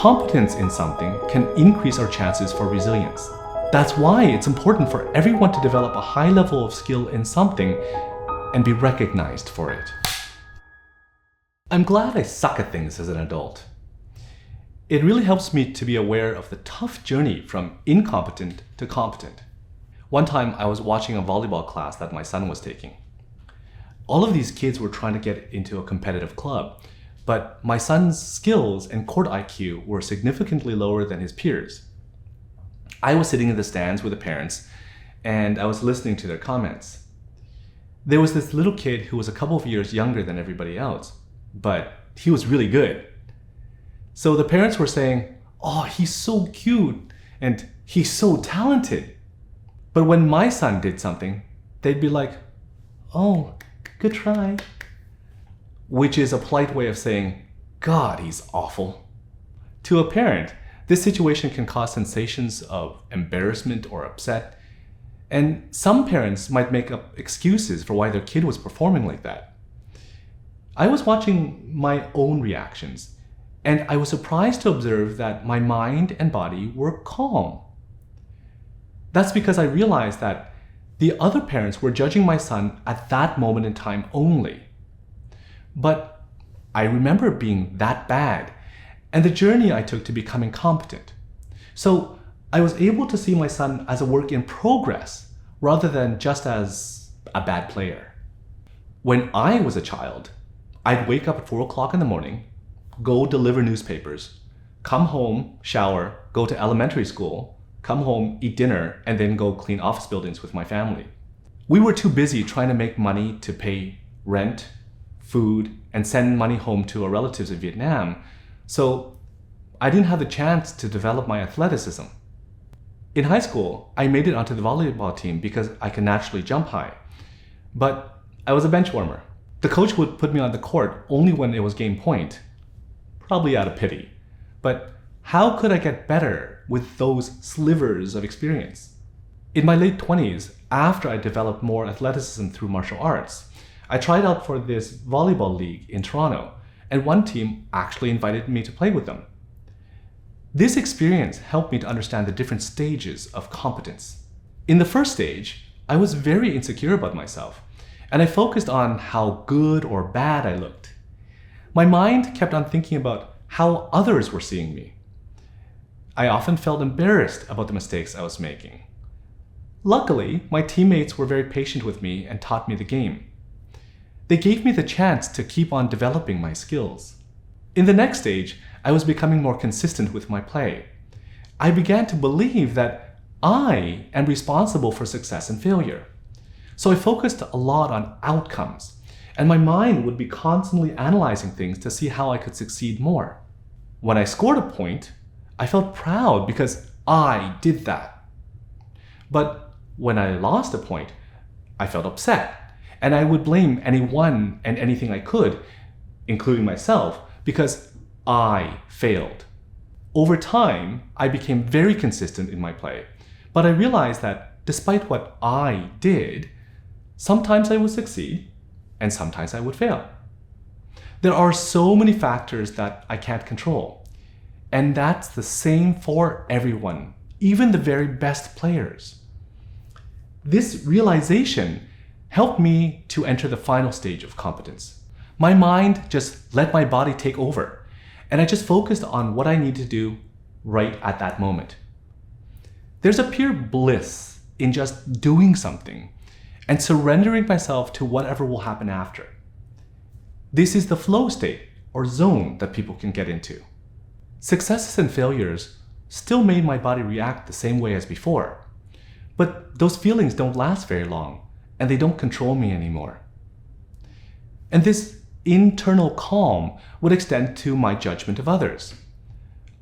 Competence in something can increase our chances for resilience. That's why it's important for everyone to develop a high level of skill in something and be recognized for it. I'm glad I suck at things as an adult. It really helps me to be aware of the tough journey from incompetent to competent. One time I was watching a volleyball class that my son was taking. All of these kids were trying to get into a competitive club, but my son's skills and court IQ were significantly lower than his peers. I was sitting in the stands with the parents, and I was listening to their comments. There was this little kid who was a couple of years younger than everybody else, but he was really good. So the parents were saying, "Oh, he's so cute, and he's so talented." But when my son did something, they'd be like, "Oh, good try." Which is a polite way of saying, "God, he's awful." To a parent, this situation can cause sensations of embarrassment or upset, and some parents might make up excuses for why their kid was performing like that. I was watching my own reactions, and I was surprised to observe that my mind and body were calm. That's because I realized that the other parents were judging my son at that moment in time only. But I remember being that bad and the journey I took to becoming competent. So I was able to see my son as a work in progress rather than just as a bad player. When I was a child, I'd wake up at 4 o'clock in the morning, go deliver newspapers, come home, shower, go to elementary school, come home, eat dinner, and then go clean office buildings with my family. We were too busy trying to make money to pay rent, food, and send money home to our relatives in Vietnam, so I didn't have the chance to develop my athleticism. In high school, I made it onto the volleyball team because I can naturally jump high, but I was a bench warmer. The coach would put me on the court only when it was game point, probably out of pity. But how could I get better with those slivers of experience? In my late 20s, after I developed more athleticism through martial arts, I tried out for this volleyball league in Toronto, and one team actually invited me to play with them. This experience helped me to understand the different stages of competence. In the first stage, I was very insecure about myself, and I focused on how good or bad I looked. My mind kept on thinking about how others were seeing me. I often felt embarrassed about the mistakes I was making. Luckily, my teammates were very patient with me and taught me the game. They gave me the chance to keep on developing my skills. In the next stage, I was becoming more consistent with my play. I began to believe that I am responsible for success and failure. So I focused a lot on outcomes, and my mind would be constantly analyzing things to see how I could succeed more. When I scored a point, I felt proud because I did that. But when I lost a point, I felt upset. And I would blame anyone and anything I could, including myself, because I failed. Over time, I became very consistent in my play, but I realized that despite what I did, sometimes I would succeed and sometimes I would fail. There are so many factors that I can't control, and that's the same for everyone, even the very best players. This realization helped me to enter the final stage of competence. My mind just let my body take over, and I just focused on what I need to do right at that moment. There's a pure bliss in just doing something and surrendering myself to whatever will happen after. This is the flow state or zone that people can get into. Successes and failures still made my body react the same way as before, but those feelings don't last very long, and they don't control me anymore. And this internal calm would extend to my judgment of others.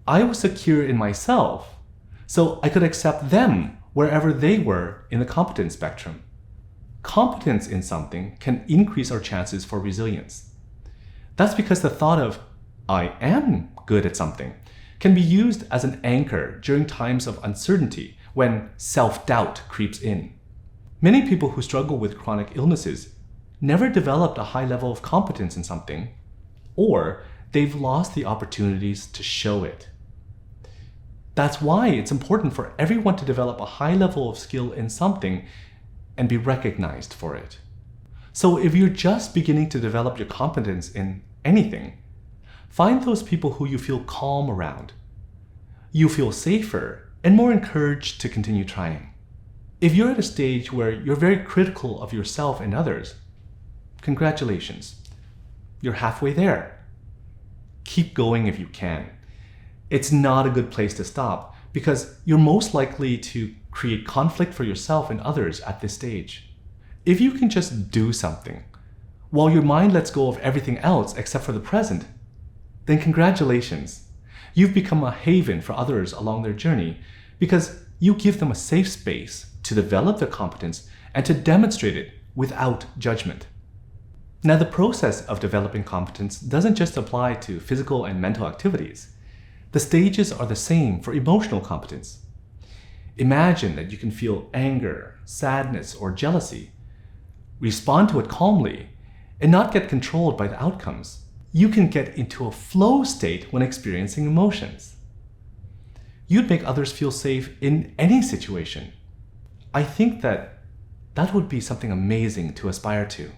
I was secure in myself, so I could accept them wherever they were in the competence spectrum. Competence in something can increase our chances for resilience. That's because the thought of, "I am good at something," can be used as an anchor during times of uncertainty when self-doubt creeps in. Many people who struggle with chronic illnesses never developed a high level of competence in something, or they've lost the opportunities to show it. That's why it's important for everyone to develop a high level of skill in something and be recognized for it. So if you're just beginning to develop your competence in anything, find those people who you feel calm around. You feel safer and more encouraged to continue trying. If you're at a stage where you're very critical of yourself and others, congratulations. You're halfway there. Keep going if you can. It's not a good place to stop because you're most likely to create conflict for yourself and others at this stage. If you can just do something, while your mind lets go of everything else except for the present, then congratulations. You've become a haven for others along their journey because you give them a safe space to develop their competence and to demonstrate it without judgment. Now, the process of developing competence doesn't just apply to physical and mental activities. The stages are the same for emotional competence. Imagine that you can feel anger, sadness, or jealousy. Respond to it calmly and not get controlled by the outcomes. You can get into a flow state when experiencing emotions. You'd make others feel safe in any situation. I think that would be something amazing to aspire to.